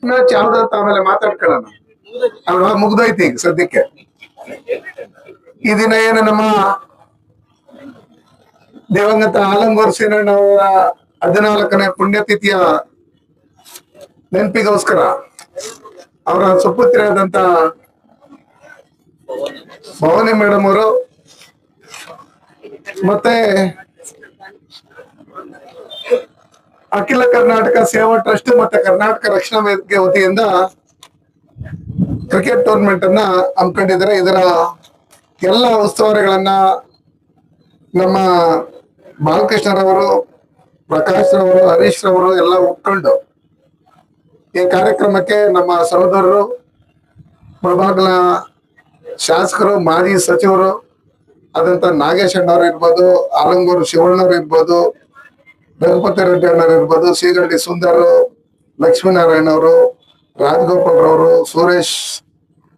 Match ಯಾವ್ದಂತ ಆಮೇಲೆ ಮಾತಾಡ್ಕೊಳ್ಳೋಣ. ಅಲ್ವಾ, ಮುಗ್ದೋಯ್ತು ಈಗ ಸದ್ಯಕ್ಕೆ. ಈ ದಿನ ಏನು ನಮ್ಮ ದಿವಂಗತ ಆಲಂಗೂರು ಸೀನಣ್ಣವರ 14ನೇ ಪುಣ್ಯತಿಥಿಯ ನೆನಪಿಗೋಸ್ಕರ ಅವರ ಸುಪುತ್ರಿಯಾದಂತ ಭವಾನಿ ಮೇಡಮ್ ಅವರು ಮತ್ತೆ ಅಖಿಲ ಕರ್ನಾಟಕ ಸೇವಾ ಟ್ರಸ್ಟ್ ಮತ್ತೆ ಕರ್ನಾಟಕ ರಕ್ಷಣಾ ವೇದಿಕೆ ವತಿಯಿಂದ ಕ್ರಿಕೆಟ್ ಟೂರ್ನಮೆಂಟ್ ಅನ್ನ ಹಮ್ಮಿಕೊಂಡಿದ್ದಾರೆ. ಇದರ ಎಲ್ಲ ಉಸ್ತುವಾರಿಗಳನ್ನ ನಮ್ಮ ಬಾಲಕೃಷ್ಣರವರು, ಪ್ರಕಾಶ್ ರವರು, ಹರೀಶ್ ರವರು ಎಲ್ಲ ಒಪ್ಕೊಂಡು ಈ ಕಾರ್ಯಕ್ರಮಕ್ಕೆ ನಮ್ಮ ಸಹೋದರರು, ಮುಳಬಾಗಿಲ ಶಾಸಕರು, ಮಾಜಿ ಸಚಿವರು ಆದಂತ ನಾಗೇಶ್ ಅಣ್ಣವ್ರು ಇರ್ಬೋದು, ಆಲಂಗೂರು ಶಿವಣ್ಣವ್ರು ಇರ್ಬೋದು, ರಘುಪತಿ ರೆಡ್ಡಿ ಅಣ್ಣವ್ರು ಇರ್ಬೋದು, ಶ್ರೀಗಂಡಿ ಸುಂದರ್, ಲಕ್ಷ್ಮೀನಾರಾಯಣ ಅವರು, ರಾಜಗೋಪಾಲ್ ರವರು, ಸುರೇಶ್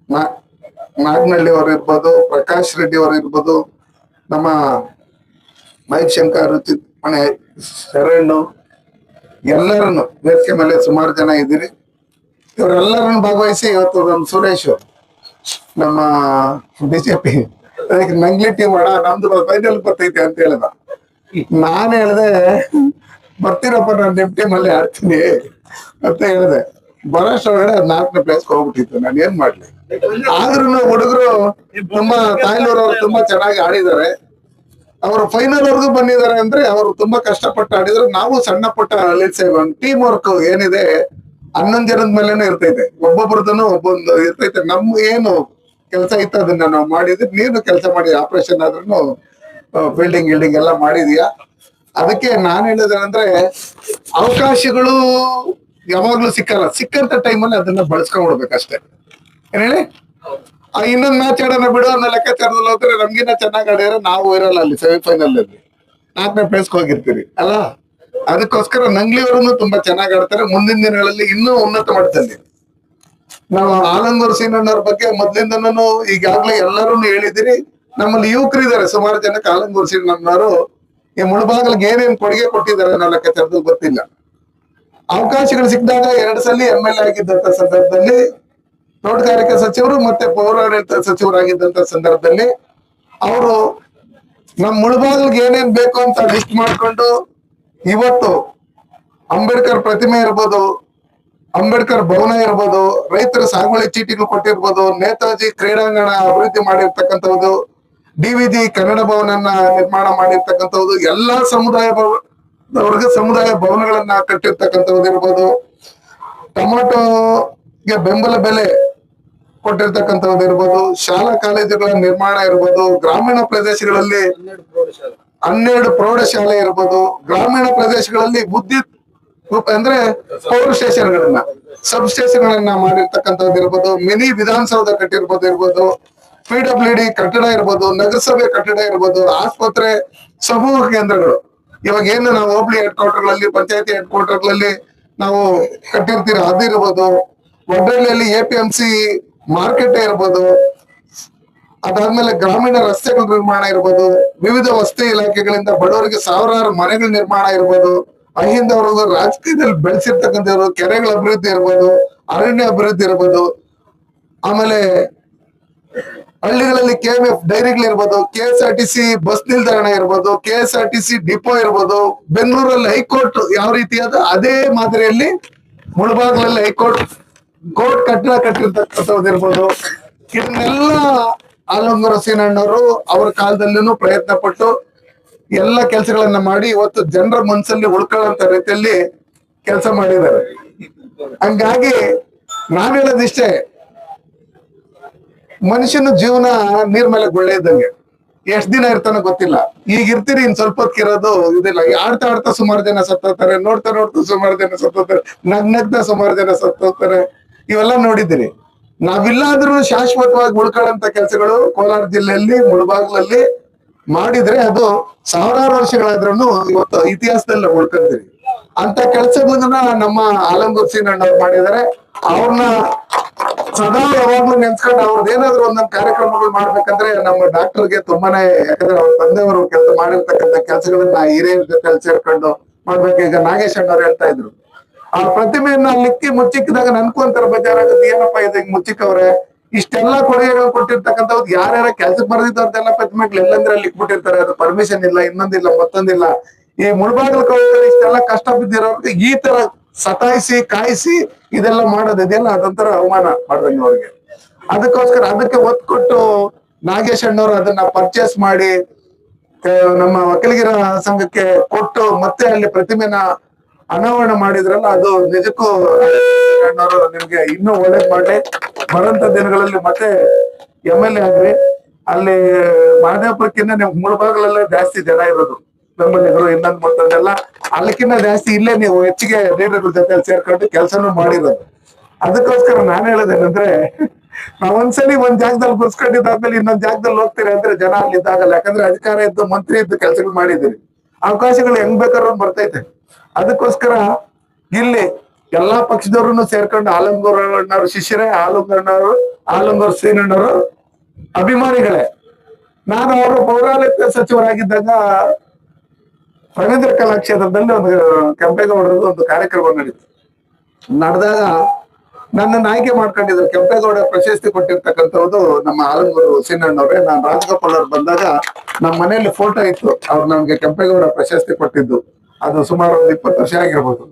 ನಾಗನಹಳ್ಳಿ ಅವರು ಇರ್ಬೋದು, ಪ್ರಕಾಶ್ ರೆಡ್ಡಿ ಅವರು ಇರ್ಬೋದು, ನಮ್ಮ ಮೈಕ್ ಶಂಕರ್, ಮನೆ ಶರಣು, ಎಲ್ಲರನ್ನು ವೇದಿಕೆ ಮೇಲೆ ಸುಮಾರು ಜನ ಇದ್ದೀರಿ. ಇವರೆಲ್ಲರನ್ನು ಭಾಗವಹಿಸಿ ಇವತ್ತು ನಮ್ಮ ಸುರೇಶ್ ನಮ್ಮ ಬಿಜೆಪಿ ನಂಗ್ಲಿ ಟೀಮ್ ಮಾಡ ನಮ್ದು ಫೈನಲ್ ಬರ್ತೈತೆ ಅಂತ ಹೇಳ್ದ. ನಾನು ಹೇಳ್ದೆ ಬರ್ತೀರಪ್ಪ, ನಾನು ನಿಮ್ ಟೀಮ್ ಅಲ್ಲಿ ಆಡ್ತೀನಿ ಅಂತ ಹೇಳಿದೆ. ಬರೋಷ್ಟೊಳಗಡೆ 4ನೇ ಪ್ಲೇಸ್ಗೆ ಹೋಗ್ಬಿಟ್ಟಿತ್ತು. ನಾನು ಏನ್ ಮಾಡ್ಲಿ. ಆದ್ರೂ ಹುಡುಗರು ತುಂಬಾ ತಾಯ್ಲೂರವ್ರು ತುಂಬಾ ಚೆನ್ನಾಗಿ ಆಡಿದ್ದಾರೆ. ಅವರು ಫೈನಲ್ ವರ್ಗೂ ಬಂದಿದ್ದಾರೆ ಅಂದ್ರೆ ಅವರು ತುಂಬಾ ಕಷ್ಟಪಟ್ಟು ಆಡಿದ್ರು. ನಾವು ಸಣ್ಣ ಪುಟ್ಟ ಟೀಮ್ ವರ್ಕ್ ಏನಿದೆ 11 ಜನದ ಮೇಲೆನೂ ಇರ್ತೈತೆ, ಒಬ್ಬೊಬ್ರದನ್ನು ಒಬ್ಬೊಂದು ಇರ್ತೈತೆ. ನಮ್ ಏನು ಕೆಲಸ ಇತ್ತು ಅದನ್ನ ನಾವು ಮಾಡಿದ್ವಿ. ನೀನು ಕೆಲಸ ಮಾಡಿ ಆಪರೇಷನ್ ಆದ್ರೂ ಬಿಲ್ಡಿಂಗ್ ಗಿಲ್ಡಿಂಗ್ ಎಲ್ಲ ಮಾಡಿದೀಯಾ. ಅದಕ್ಕೆ ನಾನು ಹೇಳೋದೇನಂದ್ರೆ ಅವಕಾಶಗಳು ಯಾವಾಗ್ಲೂ ಸಿಕ್ಕಲ್ಲ. ಸಿಕ್ಕಂತ ಟೈಮಲ್ಲಿ ಅದನ್ನ ಬಳಸ್ಕೊಂಡ್ಬಿಡ್ಬೇಕಷ್ಟೇ. ಏನ್ ಹೇಳಿ, ಇನ್ನೊಂದ್ ಮ್ಯಾಚ್ ಆಡೋಣ ಬಿಡು ಅನ್ನೋ ಲೆಕ್ಕಾಚಾರದಲ್ಲಿ ಹೋದ್ರೆ ನಮ್ಗಿನ್ನ ಚೆನ್ನಾಗಿ ಆಡಿದ್ರೆ ನಾವು ಇರಲ್ಲ ಅಲ್ಲಿ ಸೆಮಿಫೈನಲ್ ಅಲ್ಲಿ 4ನೇ ಪ್ಲೇಸ್ಗೆ ಹೋಗಿರ್ತೀರಿ ಅಲ್ಲ. ಅದಕ್ಕೋಸ್ಕರ ನಂಗ್ಲಿಯವರನ್ನು ತುಂಬಾ ಚೆನ್ನಾಗಿ ಆಡ್ತಾರೆ. ಮುಂದಿನ ದಿನಗಳಲ್ಲಿ ಇನ್ನೂ ಉನ್ನತ ಮಟ್ಟದಲ್ಲಿ ನಾವು ಆಲಂಗೂರು ಸೀನಣ್ಣವ್ರ ಬಗ್ಗೆ ಮೊದ್ಲಿಂದನೂ ಈಗಾಗ್ಲೇ ಎಲ್ಲರೂ ಹೇಳಿದಿರಿ. ನಮ್ಮಲ್ಲಿ ಯುವಕರಿದ್ದಾರೆ ಸುಮಾರು ಜನಕ್ಕೆ. ಆಲಂಗೂರು ಸೀನಣ್ಣವರು ಈ ಮುಳಬಾಗಿಲಿಗೆ ಏನೇನ್ ಕೊಡುಗೆ ಕೊಟ್ಟಿದ್ದಾರೆ ಅನ್ನೋ ಲೆಕ್ಕಾಚಾರದಲ್ಲಿ ಗೊತ್ತಿಲ್ಲ. ಅವಕಾಶಗಳು ಸಿಕ್ಕಿದಾಗ 2 ಸಲ MLA ಆಗಿದ್ದಂತ ಸಂದರ್ಭದಲ್ಲಿ, ತೋಟಗಾರಿಕಾ ಸಚಿವರು ಮತ್ತೆ ಪೌರಾಡಳಿತ ಸಚಿವರಾಗಿದ್ದಂತ ಸಂದರ್ಭದಲ್ಲಿ ಅವರು ನಮ್ ಮುಳಬಾಗಿಲಿಗೆ ಏನೇನ್ ಬೇಕು ಅಂತ ಲಿಸ್ಟ್ ಮಾಡ್ಕೊಂಡು ಇವತ್ತು ಅಂಬೇಡ್ಕರ್ ಪ್ರತಿಮೆ ಇರ್ಬೋದು, ಅಂಬೇಡ್ಕರ್ ಭವನ ಇರ್ಬೋದು, ರೈತರ ಸಾಗುವಳಿ ಚೀಟಿಗಳು ಕೊಟ್ಟಿರ್ಬೋದು, ನೇತಾಜಿ ಕ್ರೀಡಾಂಗಣ ಅಭಿವೃದ್ಧಿ ಮಾಡಿರ್ತಕ್ಕಂಥದ್ದು, DVG ಕನ್ನಡ ಭವನನ್ನ ನಿರ್ಮಾಣ ಮಾಡಿರ್ತಕ್ಕಂಥದ್ದು, ಎಲ್ಲಾ ಸಮುದಾಯ ಭವನಗಳನ್ನ ಕಟ್ಟಿರ್ತಕ್ಕಂಥದ್ದು ಇರ್ಬೋದು, ಟೊಮಾಟೋಗೆ ಬೆಂಬಲ ಬೆಲೆ ಕೊಟ್ಟಿರ್ತಕ್ಕಂಥದ್ದು ಇರ್ಬೋದು, ಶಾಲಾ ಕಾಲೇಜುಗಳ ನಿರ್ಮಾಣ ಇರ್ಬೋದು, ಗ್ರಾಮೀಣ ಪ್ರದೇಶಗಳಲ್ಲಿ 12 ಪ್ರೌಢಶಾಲೆ ಇರ್ಬೋದು, ಗ್ರಾಮೀಣ ಪ್ರದೇಶಗಳಲ್ಲಿ ವಿದ್ಯುತ್ ಅಂದ್ರೆ ಪವರ್ ಸ್ಟೇಷನ್ಗಳನ್ನ, ಸಬ್ ಸ್ಟೇಷನ್ಗಳನ್ನ ಮಾಡಿರ್ತಕ್ಕಂಥದ್ದು ಇರ್ಬೋದು, ಮಿನಿ ವಿಧಾನಸೌಧ ಕಟ್ಟಿರ್ಬೋದು, PWD ಕಟ್ಟಡ ಇರ್ಬೋದು, ನಗರಸಭೆ ಕಟ್ಟಡ ಇರ್ಬೋದು, ಆಸ್ಪತ್ರೆ, ಸಮೂಹ ಕೇಂದ್ರಗಳು. ಇವಾಗ ಏನು ನಾವು ಹೋಬಳಿ ಹೆಡ್ ಕ್ವಾರ್ಟರ್ಗಳಲ್ಲಿ, ಪಂಚಾಯತಿ ಹೆಡ್ ಕ್ವಾರ್ಟರ್ಗಳಲ್ಲಿ ನಾವು ಕಟ್ಟಿರ್ತೀರ ಅದಿರ್ಬೋದು, ಒಡ್ರಳ್ಳಿಯಲ್ಲಿ APMC ಮಾರ್ಕೆಟ್ ಇರ್ಬೋದು, ಅದಾದ್ಮೇಲೆ ಗ್ರಾಮೀಣ ರಸ್ತೆಗಳ ನಿರ್ಮಾಣ ಇರ್ಬೋದು, ವಿವಿಧ ವಸತಿ ಇಲಾಖೆಗಳಿಂದ ಬಡವರಿಗೆ ಸಾವಿರಾರು ಮನೆಗಳ ನಿರ್ಮಾಣ ಇರ್ಬೋದು, ಅಹಿಂದವರು ರಾಜಕೀಯದಲ್ಲಿ ಬೆಳೆಸಿರ್ತಕ್ಕಂಥವ್ರು, ಕೆರೆಗಳ ಅಭಿವೃದ್ಧಿ ಇರ್ಬೋದು, ಅರಣ್ಯ ಅಭಿವೃದ್ಧಿ ಇರ್ಬೋದು, ಆಮೇಲೆ ಹಳ್ಳಿಗಳಲ್ಲಿ KMF ಡೈರಿಗಳಿರ್ಬೋದು, KSRTC ಬಸ್ ನಿಲ್ದಾಣ ಇರ್ಬೋದು, KSRTC ಡಿಪೋ ಇರ್ಬೋದು, ಬೆಂಗಳೂರಲ್ಲಿ ಹೈಕೋರ್ಟ್ ಯಾವ ರೀತಿಯಾದ ಅದೇ ಮಾದರಿಯಲ್ಲಿ ಮುಳಬಾಗಿಲಲ್ಲಿ ಹೈಕೋರ್ಟ್ ಕಟ್ಟಡ ಕಟ್ಟಿರ್ತಕ್ಕಂಥದ್ದು ಇರ್ಬೋದು. ಇದನ್ನೆಲ್ಲ ಆಲಂಗೂರು ಸೀನಣ್ಣವರು ಅವರ ಕಾಲದಲ್ಲೂ ಪ್ರಯತ್ನ ಪಟ್ಟು ಎಲ್ಲ ಕೆಲಸಗಳನ್ನ ಮಾಡಿ ಇವತ್ತು ಜನರ ಮನಸ್ಸಲ್ಲಿ ಉಳ್ಕೊಳ್ಳೋಂತ ರೀತಿಯಲ್ಲಿ ಕೆಲಸ ಮಾಡಿದ್ದಾರೆ. ಹಂಗಾಗಿ ನಾನ್ ಹೇಳೋದಿಷ್ಟೇ, ಮನುಷ್ಯನ ಜೀವನ ನೀರ್ ಮೇಲೆ ಗುಳ್ಳೆ ಇದ್ದಂಗೆ. ಎಷ್ಟ್ ದಿನ ಇರ್ತಾನೋ ಗೊತ್ತಿಲ್ಲ. ಈಗ ಇರ್ತೀರಿ, ಇನ್ ಸ್ವಲ್ಪ ಹೊತ್ತಿರೋದು ಇದಿಲ್ಲ. ಆಡ್ತಾ ಆಡ್ತಾ ಸುಮಾರು ಜನ ಸತ್ತೋಗ್ತಾರೆ, ನೋಡ್ತಾ ಸುಮಾರು ಜನ ಸತ್ತೋಗ್ತಾರೆ, ನಗ್ನಗ್ತಾ ಸುಮಾರು ಜನ ಸತ್ತೋಗ್ತಾರೆ. ಇವೆಲ್ಲ ನೋಡಿದ್ದೀರಿ. ನಾವಿಲ್ಲಾದ್ರೂ ಶಾಶ್ವತವಾಗಿ ಉಳ್ಕೊಳ್ಳಂತ ಕೆಲಸಗಳು ಕೋಲಾರ ಜಿಲ್ಲೆಯಲ್ಲಿ ಮುಳಬಾಗಿಲಲ್ಲಿ ಮಾಡಿದ್ರೆ ಅದು ಸಾವಿರಾರು ವರ್ಷಗಳಾದ್ರೂ ಇವತ್ತು ಇತಿಹಾಸದಲ್ಲಿ ಉಳ್ಕೊಂತೀರಿ. ಅಂತ ಕೆಲಸಗಳನ್ನ ನಮ್ಮ ಆಲಂಗೂರು ಸೀನಣ್ಣವ್ರು ಮಾಡಿದ್ದಾರೆ. ಅವ್ರನ್ನ ಸದಾ ಯಾವಾಗ್ಲೂ ನೆನ್ಸ್ಕೊಂಡು ಅವ್ರದ್ದೇನಾದ್ರು ಒಂದೊಂದು ಕಾರ್ಯಕ್ರಮಗಳು ಮಾಡ್ಬೇಕಂದ್ರೆ ನಮ್ಮ ಡಾಕ್ಟರ್ಗೆ ತುಂಬಾನೇ, ಯಾಕಂದ್ರೆ ಅವ್ರ ತಂದೆಯವರು ಕೆಲಸ ಮಾಡಿರ್ತಕ್ಕಂಥ ಕೆಲಸಗಳನ್ನ ಹಿರಿಯರ ಜೊತೆ ಸೇರ್ಕೊಂಡು ಮಾಡ್ಬೇಕು. ಈಗ ನಾಗೇಶ್ ಅಣ್ಣವ್ರು ಹೇಳ್ತಾ ಇದ್ರು, ಆ ಪ್ರತಿಮೆಯನ್ನ ಲಿಕ್ಕಿ ಮುಚ್ಚಿಕ್ಕಿದಾಗ ನನ್ಕು ಒಂಥರ ಬೇಜಾರಾಗುತ್ತೆ, ಏನಪ್ಪಾ ಇದು ಹಿಂಗ್ ಮುಚ್ಚಿಕ್ಕವ್ರೆ, ಇಷ್ಟೆಲ್ಲಾ ಕೊಡುಗೆಗಳು ಕೊಟ್ಟಿರ್ತಕ್ಕಂಥವ್ರು ಯಾರ್ಯಾರ ಕೆಲ್ಸಕ್ಕೆ ಬರೆದಿದ್ದವ್ರದೆಲ್ಲ ಪ್ರತಿಮೆಗಳು ಎಲ್ಲಂದ್ರೆ ಅಲ್ಲಿ ಇಕ್ಬಿಟ್ಟಿರ್ತಾರೆ, ಅದು ಪರ್ಮಿಷನ್ ಇಲ್ಲ, ಇನ್ನೊಂದಿಲ್ಲ ಮತ್ತೊಂದಿಲ್ಲ. ಈ ಮುಳಬಾಗಿಲು ಇಷ್ಟೆಲ್ಲ ಕಷ್ಟ ಬಿದ್ದಿರೋರ್ಗೆ ಈ ತರ ಸತಾಯಿಸಿ ಕಾಯಿಸಿ ಇದೆಲ್ಲ ಮಾಡೋದು ಇದೆಲ್ಲ ಅದೊಂಥರ ಅವಮಾನ ಮಾಡ್ದಂಗೆ ಅವ್ರಿಗೆ. ಅದಕ್ಕೋಸ್ಕರ ಅದಕ್ಕೆ ಒತ್ತು ಕೊಟ್ಟು ನಾಗೇಶ್ ಅಣ್ಣವ್ರು ಅದನ್ನ ಪರ್ಚೇಸ್ ಮಾಡಿ ನಮ್ಮ ಒಕ್ಕಲಿಗರ ಸಂಘಕ್ಕೆ ಕೊಟ್ಟು ಮತ್ತೆ ಅಲ್ಲಿ ಪ್ರತಿಮೆನ ಅನಾವರಣ ಮಾಡಿದ್ರಲ್ಲ, ಅದು ನಿಜಕ್ಕೂ ಅಣ್ಣವರು ನಿಮ್ಗೆ ಇನ್ನೂ ಒಳ್ಳೇದ್ ಮಾಡಿ ಬರುವಂತ ದಿನಗಳಲ್ಲಿ ಮತ್ತೆ MLA ಆಗ್ರಿ. ಅಲ್ಲಿ ಮಹದೇವಪುರಕ್ಕಿಂತ ನೀವು ಮುಳಬಾಗಲಲ್ಲೇ ಜಾಸ್ತಿ ಜನ ಇರೋದು, ಬೆಂಬಲಿಗರು ಇನ್ನೊಂದ್ ಮತ್ತೊಂದೆಲ್ಲ, ಅಲ್ಲಕ್ಕಿಂತ ಜಾಸ್ತಿ ಇಲ್ಲೇ ನೀವು ಹೆಚ್ಚಿಗೆ ಲೀಡರ್ಗಳ ಜೊತೆ ಸೇರ್ಕೊಂಡು ಕೆಲಸನೂ ಮಾಡಿರೋದು. ಅದಕ್ಕೋಸ್ಕರ ನಾನು ಹೇಳೋದೇನಂದ್ರೆ, ನಾವ್ ಒಂದ್ಸಲಿ ಒಂದ್ ಜಾಗದಲ್ಲಿ ಗುರ್ಸ್ಕೊಂಡಿದ್ದಾದ್ಮೇಲೆ ಇನ್ನೊಂದ್ ಜಾಗದಲ್ಲಿ ಹೋಗ್ತೀರಿ ಅಂದ್ರೆ ಜನ ಅಲ್ಲಿ ಇದ್ದಾಗಲ್ಲ. ಯಾಕಂದ್ರೆ ಅಧಿಕಾರ ಇದ್ದು ಮಂತ್ರಿ ಇದ್ದು ಕೆಲಸಗಳು ಮಾಡಿದ್ದೀರಿ, ಅವಕಾಶಗಳು ಹೆಂಗ್ ಬೇಕಾದ್ರೂ ಬರ್ತೈತೆ. ಅದಕ್ಕೋಸ್ಕರ ಇಲ್ಲಿ ಎಲ್ಲಾ ಪಕ್ಷದವ್ರನ್ನು ಸೇರ್ಕೊಂಡು ಆಲಂಗೂರಣ್ಣವ್ರ ಶಿಷ್ಯರೇ, ಆಲಂಗೂರ್ ಶ್ರೀನಣ್ಣವರು ಅಭಿಮಾನಿಗಳೇ. ನಾನು ಅವರು ಪೌರಾಡಳಿತ ಸಚಿವರಾಗಿದ್ದಾಗ ರವೀಂದ್ರ ಕಲಾಕ್ಷೇತ್ರದಲ್ಲಿ ಒಂದು ಕೆಂಪೇಗೌಡರದ್ದು ಒಂದು ಕಾರ್ಯಕ್ರಮ ನಡೆದಾಗ ನನ್ನನ್ನು ಆಯ್ಕೆ ಮಾಡ್ಕೊಂಡಿದ್ರು. ಕೆಂಪೇಗೌಡ ಪ್ರಶಸ್ತಿ ಕೊಟ್ಟಿರ್ತಕ್ಕಂಥದ್ದು ನಮ್ಮ ಆಲಂಗೂರು ಸೀನಣ್ಣವ್ರೆ. ನಾನು ರಾಜಗೋಪಾಲ್ ಅವ್ರು ಬಂದಾಗ ನಮ್ಮ ಮನೆಯಲ್ಲಿ ಫೋಟೋ ಇತ್ತು, ಅವ್ರು ನಮ್ಗೆ ಕೆಂಪೇಗೌಡ ಪ್ರಶಸ್ತಿ ಕೊಟ್ಟಿದ್ದು. ಅದು ಸುಮಾರು ಒಂದು 20 ವರ್ಷ ಆಗಿರ್ಬೋದು.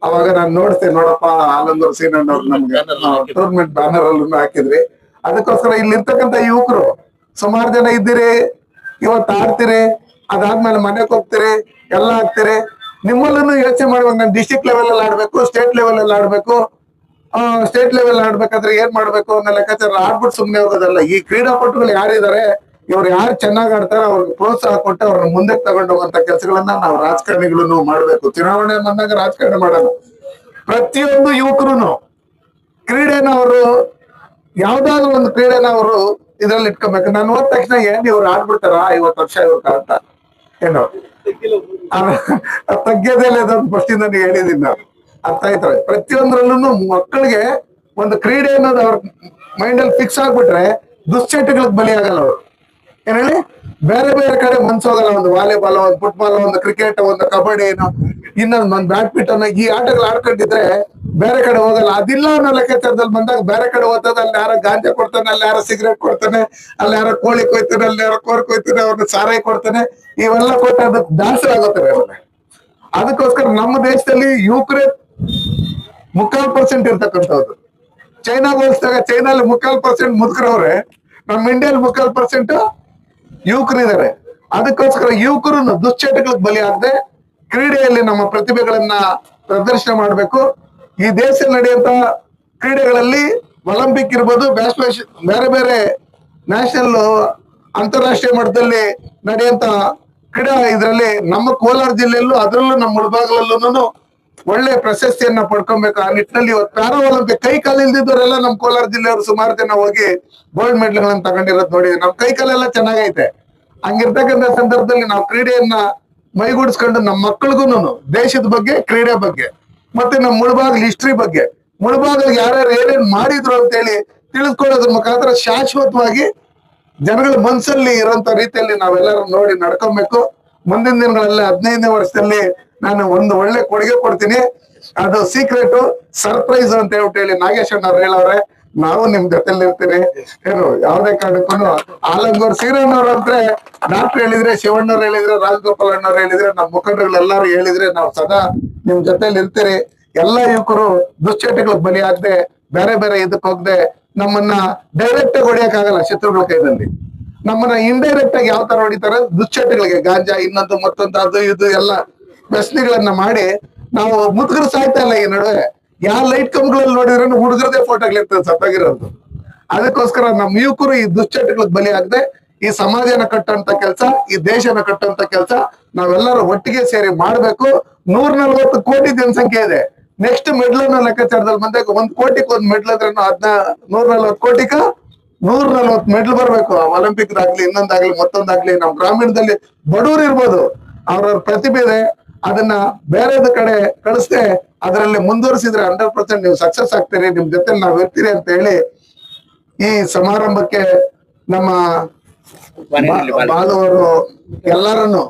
ಅವಾಗ ನಾನು ನೋಡ್ತೇನೆ, ನೋಡಪ್ಪ ಆಲಂಗೂರು ಸೀನಣ್ಣವ್ರು ನಮ್ಗೆ ಟೂರ್ನಮೆಂಟ್ ಬ್ಯಾನರ್ ಅಲ್ಲೂ ಹಾಕಿದ್ರಿ. ಅದಕ್ಕೋಸ್ಕರ ಇಲ್ಲಿ ಇರ್ತಕ್ಕಂಥ ಯುವಕರು ಸುಮಾರು ಜನ ಇದ್ದೀರಿ, ಇವತ್ತು ಆಡ್ತೀರಿ, ಅದಾದ್ಮೇಲೆ ಮನೆಗೆ ಹೋಗ್ತೀರಿ, ಎಲ್ಲ ಆಗ್ತೀರಿ. ನಿಮ್ಮಲ್ಲೂ ಯೋಚನೆ ಮಾಡುವಾಗ ನಾನು ಡಿಸ್ಟ್ರಿಕ್ಟ್ ಲೆವೆಲ್ ಅಲ್ಲಿ ಆಡ್ಬೇಕು, ಸ್ಟೇಟ್ ಲೆವೆಲ್ ಅಲ್ಲಿ ಆಡ್ಬೇಕು, ಸ್ಟೇಟ್ ಲೆವೆಲ್ ಆಡ್ಬೇಕಾದ್ರೆ ಏನ್ ಮಾಡ್ಬೇಕು ಅನ್ನೋ ಲೆಕ್ಕಾಚಾರ ಆಡ್ಬಿಟ್ಟು ಸುಮ್ನೆ ಹೋಗೋದಲ್ಲ. ಈ ಕ್ರೀಡಾಪಟುಗಳು ಯಾರಿದ್ದಾರೆ, ಇವ್ರು ಯಾರು ಚೆನ್ನಾಗ್ ಆಡ್ತಾರೆ ಅವ್ರಿಗೆ ಪ್ರೋತ್ಸಾಹ ಕೊಟ್ಟು ಅವ್ರನ್ನ ಮುಂದೆ ತಗೊಂಡು ಹೋಗುವಂತ ಕೆಲಸಗಳನ್ನ ನಾವು ರಾಜಕಾರಣಿಗಳನ್ನು ಮಾಡ್ಬೇಕು. ಚುನಾವಣೆ ಬಂದಾಗ ರಾಜಕಾರಣ ಮಾಡೋಣ. ಪ್ರತಿಯೊಂದು ಯುವಕರು ಕ್ರೀಡೆನ ಅವರು ಯಾವ್ದಾದ್ರು ಒಂದು ಕ್ರೀಡೆನ ಅವರು ಇದ್ರಲ್ಲಿ ಇಟ್ಕೊಬೇಕು. ನಾನು ಹೋದ ತಕ್ಷಣ ಏನ್ ಇವ್ರು ಆಡ್ಬಿಡ್ತಾರ 50 ವರ್ಷ ಇವ್ರ ಅಂತ ಏನೋ ತಗ್ಗದೇಲೆ ಅದೊಂದು ಫಸ್ಟ್ ನನಗೆ ಹೇಳಿದೀನಿ ನಾನು. ಅರ್ಥ ಆಯ್ತಾರೆ. ಪ್ರತಿಯೊಂದ್ರಲ್ಲೂ ಮಕ್ಕಳಿಗೆ ಒಂದು ಕ್ರೀಡೆ ಅನ್ನೋದು ಅವ್ರ ಮೈಂಡ್ ಅಲ್ಲಿ ಫಿಕ್ಸ್ ಆಗ್ಬಿಟ್ರೆ ದುಶ್ಚಟಗಳಿಗೆ ಬಲಿ ಆಗಲ್ಲ ಅವರು. ಏನ್ ಹೇಳಿ, ಬೇರೆ ಬೇರೆ ಕಡೆ ಮನ್ಸೋಗಲ್ಲ. ಒಂದು ವಾಲಿಬಾಲ್, ಒಂದು ಫುಟ್ಬಾಲ್, ಒಂದು ಕ್ರಿಕೆಟ್, ಒಂದು ಕಬಡ್ಡಿ, ಇನ್ನೊಂದು ಬ್ಯಾಡ್ಮಿಂಟನ್, ಈ ಆಟಗಳು ಆಡ್ಕೊಂಡಿದ್ರೆ ಬೇರೆ ಕಡೆ ಹೋಗಲ್ಲ. ಅದಿಲ್ಲ ಅನ್ನೋ ಲೆಕ್ಕಾಚಾರದಲ್ಲಿ ಬಂದಾಗ ಬೇರೆ ಕಡೆ ಹೋಗ್ತದೆ. ಅಲ್ಲಿ ಯಾರೋ ಗಾಂಜಾ ಕೊಡ್ತಾನೆ, ಅಲ್ಲಿ ಯಾರೋ ಸಿಗರೇಟ್ ಕೊಡ್ತಾನೆ, ಅಲ್ಲಿ ಯಾರೋ ಕೋಳಿ ಕೊಯ್ತಾನೆ, ಅಲ್ಲಿ ಯಾರೋ ಕೋರ್ ಕೊಯ್ತಾನೆ, ಅವ್ರನ್ನ ಸಾರಾಯಿ ಕೊಡ್ತಾನೆ, ಇವೆಲ್ಲ ಕೊಟ್ಟು ಅದಕ್ಕೆ ದಾಸರ ಆಗುತ್ತಾರೆ ಅವ್ರಿಗೆ. ಅದಕ್ಕೋಸ್ಕರ ನಮ್ಮ ದೇಶದಲ್ಲಿ ಯುವಕರೇ 3/4% ಇರ್ತಕ್ಕಂಥದ್ದು. ಚೈನಾ ಹೋಲಿಸಿದಾಗ ಚೈನಲ್ಲಿ 3/4% ಮುದುಕರವ್ರೆ, ನಮ್ಮ ಇಂಡಿಯಲ್ಲಿ 3/4% ಯುವಕರಿದ್ದಾರೆ. ಅದಕ್ಕೋಸ್ಕರ ಯುವಕರು ದುಶ್ಚಟಗಳಿಗೆ ಬಲಿ ಆಗದೆ ಕ್ರೀಡೆಯಲ್ಲಿ ನಮ್ಮ ಪ್ರತಿಭೆಗಳನ್ನ ಪ್ರದರ್ಶನ ಮಾಡಬೇಕು. ಈ ದೇಶದಲ್ಲಿ ನಡೆಯುವಂತ ಕ್ರೀಡೆಗಳಲ್ಲಿ ಒಲಿಂಪಿಕ್ ಇರ್ಬೋದು, ಬೇರೆ ಬೇರೆ ನ್ಯಾಷನಲ್ ಅಂತಾರಾಷ್ಟ್ರೀಯ ಮಟ್ಟದಲ್ಲಿ ನಡೆಯುವಂತ ಕ್ರೀಡಾ ಇದರಲ್ಲಿ ನಮ್ಮ ಕೋಲಾರ ಜಿಲ್ಲೆಯಲ್ಲೂ ಅದರಲ್ಲೂ ನಮ್ಮ ಮುಳಬಾಗಲಲ್ಲೂ ಒಳ್ಳೆ ಪ್ರಶಸ್ತಿಯನ್ನ ಪಡ್ಕೊಬೇಕು. ಆ ನಿಟ್ಟಿನಲ್ಲಿ ಇವತ್ತು ಪ್ಯಾರಾ ಒಲಿಂಪಿಕ್ ಕೈ ಕಾಲು ಇಲ್ದಿದ್ದವರೆಲ್ಲ ನಮ್ಮ ಕೋಲಾರ ಜಿಲ್ಲೆಯವರು ಸುಮಾರು ಜನ ಹೋಗಿ ಗೋಲ್ಡ್ ಮೆಡಲ್ಗಳನ್ನ ತಗೊಂಡಿರೋದು ನೋಡಿದ್ವಿ. ನಮ್ಮ ಕೈ ಕಾಲೆಲ್ಲ ಚೆನ್ನಾಗೈತೆ. ಹಂಗಿರ್ತಕ್ಕಂಥ ಸಂದರ್ಭದಲ್ಲಿ ನಾವು ಕ್ರೀಡೆಯನ್ನ ಮೈಗೂಡಿಸ್ಕೊಂಡು ನಮ್ಮ ಮಕ್ಕಳಿಗೂ ದೇಶದ ಬಗ್ಗೆ, ಕ್ರೀಡೆ ಬಗ್ಗೆ, ಮತ್ತೆ ನಮ್ಮ ಮುಳಬಾಗಿಲು ಹಿಸ್ಟ್ರಿ ಬಗ್ಗೆ, ಮುಳಬಾಗಿಲಿಗೆ ಯಾರ್ಯಾರು ಏನೇನ್ ಮಾಡಿದ್ರು ಅಂತ ಹೇಳಿ ತಿಳಿದುಕೊಳ್ಳೋದ್ರ ಮುಖಾಂತರ ಶಾಶ್ವತವಾಗಿ ಜನಗಳ ಮನಸ್ಸಲ್ಲಿ ಇರುವಂತ ರೀತಿಯಲ್ಲಿ ನಾವೆಲ್ಲರೂ ನೋಡಿ ನಡ್ಕೊಬೇಕು. ಮುಂದಿನ ದಿನಗಳಲ್ಲಿ 15ನೇ ವರ್ಷದಲ್ಲಿ ನಾನು ಒಂದು ಒಳ್ಳೆ ಕೊಡುಗೆ ಕೊಡ್ತೀನಿ. ಅದು ಸೀಕ್ರೆಟ್ ಸರ್ಪ್ರೈಸ್ ಅಂತ ಹೇಳಿ ನಾಗೇಶ್ ಅಣ್ಣವ್ರು ಹೇಳವ್ರೆ. ನಾವು ನಿಮ್ ಜೊತೆಲಿ ಇರ್ತೀರಿ. ಏನು ಯಾವ್ದೇ ಕಾರಣಕ್ಕೂ ಆಲಂಗೂರ್ ಶ್ರೀರಣ್ಣವ್ರು ಅಂದ್ರೆ ಡಾಕ್ಟರ್ ಹೇಳಿದ್ರೆ, ಶಿವಣ್ಣವ್ರು ಹೇಳಿದ್ರೆ, ರಾಜಗೋಪಾಲ್ ಅಣ್ಣವ್ರು ಹೇಳಿದ್ರೆ, ನಮ್ಮ ಮುಖಂಡರುಗಳೆಲ್ಲರೂ ಹೇಳಿದ್ರೆ ನಾವು ಸದಾ ನಿಮ್ ಜೊತೆಲಿ ಇರ್ತೀರಿ. ಎಲ್ಲಾ ಯುವಕರು ದುಶ್ಚಟಗಳಿಗೆ ಬಲಿ ಆಗದೆ ಬೇರೆ ಬೇರೆ ಇದಕ್ಕೆ ಹೋಗದೆ ನಮ್ಮನ್ನ ಡೈರೆಕ್ಟ್ ಆಗಿ ಹೊಡಿಯಕ್ಕಾಗಲ್ಲ. ಶತ್ರುಗಳ ಕೈದಲ್ಲಿ ನಮ್ಮನ್ನ ಇಂಡೈರೆಕ್ಟ್ ಆಗಿ ಯಾವ ತರ ಹೊಡಿತಾರೆ, ದುಶ್ಚಟಗಳಿಗೆ ಗಾಂಜಾ, ಇನ್ನೊಂದು ಮತ್ತೊಂದು, ಅದು ಇದು ಎಲ್ಲ ವ್ಯಸನಿಗಳನ್ನ ಮಾಡಿ ನಾವು ಮುದುಗರು ಸಾಯ್ತಾ ಇಲ್ಲ. ಈ ನಡುವೆ ಯಾವ ಲೈಟ್ ಕಂಬಗಳಲ್ಲಿ ನೋಡಿದ್ರೆ ಹುಡುಗರದೇ ಫೋಟೋಗಳಿರ್ತದೆ ಸತ್ತಾಗಿರೋದು. ಅದಕ್ಕೋಸ್ಕರ ನಮ್ಮ ಯುವಕರು ಈ ದುಶ್ಚಟಗಳಿಗೆ ಬಲಿ ಆಗದೆ ಈ ಸಮಾಜನ ಕಟ್ಟುವಂತ ಕೆಲಸ, ಈ ದೇಶನ ಕಟ್ಟುವಂತ ಕೆಲಸ ನಾವೆಲ್ಲರೂ ಒಟ್ಟಿಗೆ ಸೇರಿ ಮಾಡ್ಬೇಕು. 140 ಕೋಟಿ ಜನಸಂಖ್ಯೆ ಇದೆ. ನೆಕ್ಸ್ಟ್ ಮೆಡ್ಲ್ ಅನ್ನೋ ಲೆಕ್ಕಾಚಾರದಲ್ಲಿ ಬಂದಾಗ 1 ಕೋಟಿಗೆ 1 ಮೆಡ್ಲ್ ಅಂದ್ರೆ 140 ಕೋಟಿಗ 140 ಮೆಡ್ಲ್ ಬರ್ಬೇಕು. ಒಲಿಂಪಿಕ್ ಆಗ್ಲಿ, ಇನ್ನೊಂದಾಗ್ಲಿ, ಮತ್ತೊಂದಾಗ್ಲಿ. ನಮ್ಮ ಗ್ರಾಮೀಣದಲ್ಲಿ ಬಡವರು ಇರ್ಬೋದು, ಅವ್ರವ್ರ ಪ್ರತಿಭೆ ಇದೆ, ಅದನ್ನ ಬೇರೆದ ಕಡೆ ಕಳಿಸ್ದೆ ಅದರಲ್ಲಿ ಮುಂದುವರಿಸಿದ್ರೆ 100% ನೀವು ಸಕ್ಸಸ್ ಆಗ್ತೀರಿ. ನಿಮ್ ಜೊತೆ ನಾವ್ ಇರ್ತೀರಿ ಅಂತ ಹೇಳಿ ಈ ಸಮಾರಂಭಕ್ಕೆ ನಮ್ಮ ಬಾಲವರು ಎಲ್ಲರನ್ನು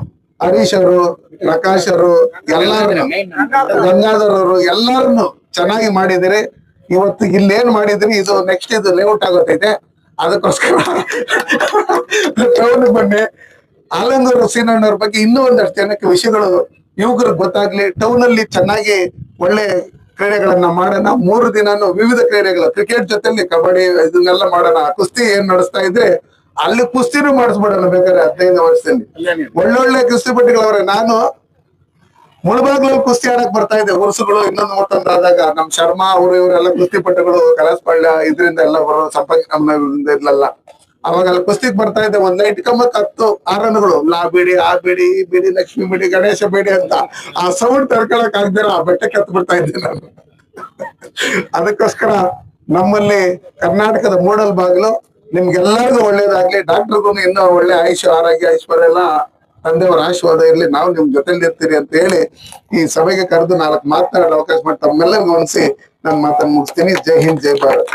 ಹರೀಶ್ ಅವರು, ಪ್ರಕಾಶ್ ಅವರು, ಎಲ್ಲಾರು ಗಂಗಾಧರ್ ಅವರು ಎಲ್ಲಾರನ್ನು ಚೆನ್ನಾಗಿ ಮಾಡಿದಿರಿ. ಇವತ್ತು ಇಲ್ಲೇನ್ ಮಾಡಿದ್ರಿ, ಇದು ನೆಕ್ಸ್ಟ್ ಇದು ಲೇಔಟ್ ಆಗೋತೈತೆ. ಅದಕ್ಕೋಸ್ಕರ ಟೌನ್ ಬನ್ನಿ. ಆಲಂಗೂರು ಸೀನಣ್ಣವ್ರ ಬಗ್ಗೆ ಇನ್ನೂ ಒಂದಷ್ಟು ಜನಕ್ಕೆ ವಿಷಯಗಳು ಯುವಕರಿಗೆ ಗೊತ್ತಾಗ್ಲಿ. ಟೌನ್ ಅಲ್ಲಿ ಚೆನ್ನಾಗಿ ಒಳ್ಳೆ ಕ್ರೀಡೆಗಳನ್ನ ಮಾಡೋಣ. 3 ದಿನಾನು ವಿವಿಧ ಕ್ರೀಡೆಗಳು, ಕ್ರಿಕೆಟ್ ಜೊತೆಲಿ ಕಬಡ್ಡಿ ಇದನ್ನೆಲ್ಲ ಮಾಡೋಣ. ಕುಸ್ತಿ ಏನ್ ನಡೆಸ್ತಾ ಇದ್ರೆ ಅಲ್ಲಿ ಕುಸ್ತಿನೂ ಮಾಡಿಸ್ಬಿಡೋಣ ಬೇಕಾದ್ರೆ 15 ವರ್ಷದಲ್ಲಿ. ಒಳ್ಳೊಳ್ಳೆ ಕುಸ್ತಿಪಟ್ಟಿಗಳವ್ರೆ. ನಾನು ಮುಳಬಾಗ್ಲಲ್ಲಿ ಕುಸ್ತಿ ಆಡಕ್ ಬರ್ತಾ ಇದ್ದೆ ಉರ್ಸುಗಳು ಇನ್ನೊಂದು ಮತ್ತೊಂದು ಆದಾಗ. ನಮ್ ಶರ್ಮಾ ಅವರು ಇವರೆಲ್ಲ ಕುಸ್ತಿಪಟ್ಟುಗಳು ಕಲಾಸಪಳ್ಳ ಇದರಿಂದ ಎಲ್ಲ ಬರೋ ಸಂಪರ್ಕ ಇರ್ಲಲ್ಲ. ಅವಾಗ ಅಲ್ಲಿ ಕುಸ್ತಿಗ್ ಬರ್ತಾ ಇದ್ದೆ. ಒಂದ್ ಲೈಟ್ ಕಂಬಕ್ 10 ಆರಣಗಳು, ಲಾ ಬಿಡಿ, ಆ ಬಿಡಿ, ಈ ಬಿಡಿ, ಲಕ್ಷ್ಮಿ ಬಿಡಿ, ಗಣೇಶ ಬಿಡಿ ಅಂತ ಆ ಸೌಂಡ್ ತಡ್ಕೊಳಕ್ ಆಗ್ದಿರ ಆ ಬೆಟ್ಟಕ್ಕೆ ಹತ್ತು ಬಿಡ್ತಾ ಇದ್ದೆ ನಾನು. ಅದಕ್ಕೋಸ್ಕರ ನಮ್ಮಲ್ಲಿ ಕರ್ನಾಟಕದ ಮೂಡಲ್ ಬಾಗಿಲು ನಿಮ್ಗೆಲ್ಲರಿಗೂ ಒಳ್ಳೇದಾಗ್ಲಿ. ಡಾಕ್ಟರ್ಗೂ ಇನ್ನೂ ಒಳ್ಳೆ ಆಯುಷ್, ಆರೋಗ್ಯ, ಐಶ್ವರ್ಯ ಎಲ್ಲ ತಂದೆಯವರ ಆಶೀರ್ವಾದ ಇರ್ಲಿ. ನಾವು ನಿಮ್ ಜೊತೆಲಿ ಇರ್ತೀರಿ ಅಂತ ಹೇಳಿ ಈ ಸಭೆಗೆ ಕರೆದು 4 ಮಾತನಾಡೋ ಅವಕಾಶ ಮಾಡಿ ತಮ್ಮೆಲ್ಲರಿಗೂ ಅನ್ಸಿ ನಾನು ಮಾತನ್ನು ಮುಗಿಸ್ತೀನಿ. ಜೈ ಹಿಂದ್, ಜೈ ಭಾರತ್.